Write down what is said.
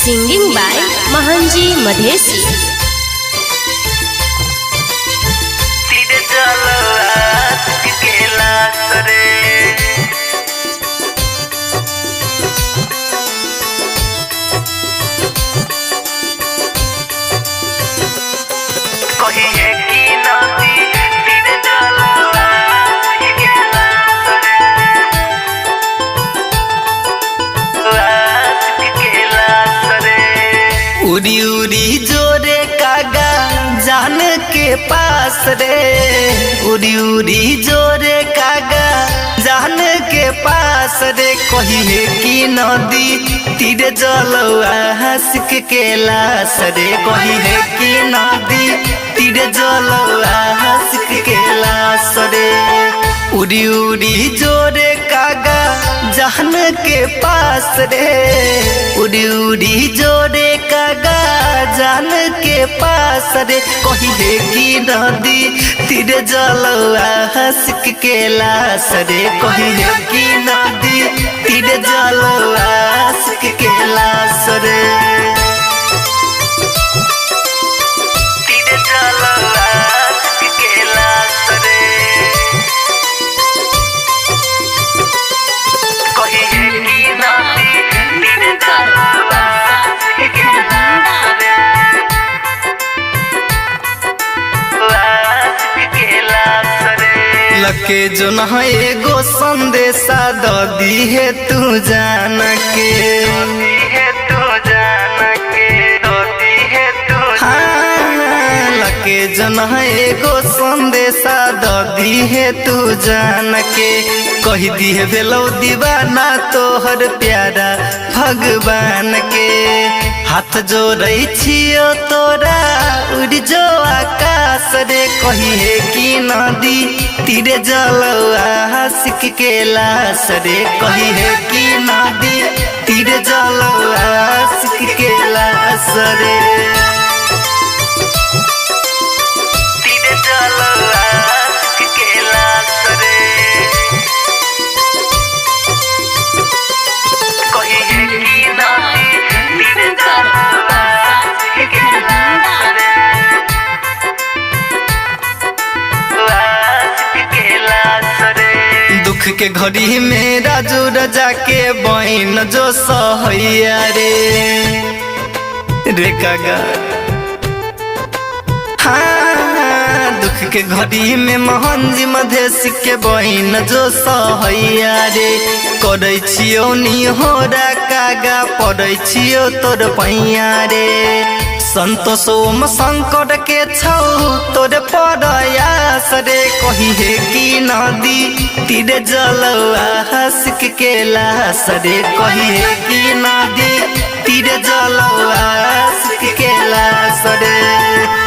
Singing by Mahanji Madhesi. उड़ी उड़ी जोरे कागा जान के पास रे, उड़ी उड़ी जोरे कागा जान के पास रे। कही है कि नदी तीरे जलवा हंसक के लाश रे, कही है कि नदी तीरे जलवा हंसक के लाश रे। उड़ी उड़ी जोरे कागा जान के पास रे, उड़ी उड़ी जोरे कागा जान के पास रे। कही है कि नदी तीरे जलवा हंसक के लाश रे, कही है कि नदी तीरे जलवा हंसक के लाश रे। तीरे जलवा हंसक के लाश रे, कही है कि नदी तीरे जलवा हंसक के लाश रे। लके जो न एगो संदेशा दी है तू जान के, हाँ, लके जो न एगो संदेशा दी है तू जान के। कही दी है भेलो दीवाना तोहर प्यारा भगवान के। हाथ जोड़ै छियो तोरा उड़ जो आकाश रे, कही है कि नदी तीरे जलवा हंसक के लाश रे, कही है कि नदी तीरे जलवा हंसक के लाश रे। तीरे जलवा हंसक के लाश रे, कही है कि नदी तीरे जलवा हंसक के लाश रे। दुख के घड़ी में राजू रजा के बहन जो सहैया रे कागा, हाँ, दुख के घड़ी में महंजी मधेसी के बहन जो सहैया रे। करै छियो निहोरा कागा पड़ै छियो तोर पैया रे। संतोष ओम शंकर के छौ तोरे प्रयास रे, कही है कि नदी तीरे जलवा हंसक के लाश रे, कही है कि नदी तीरे जलवा हंसक के लाश रे।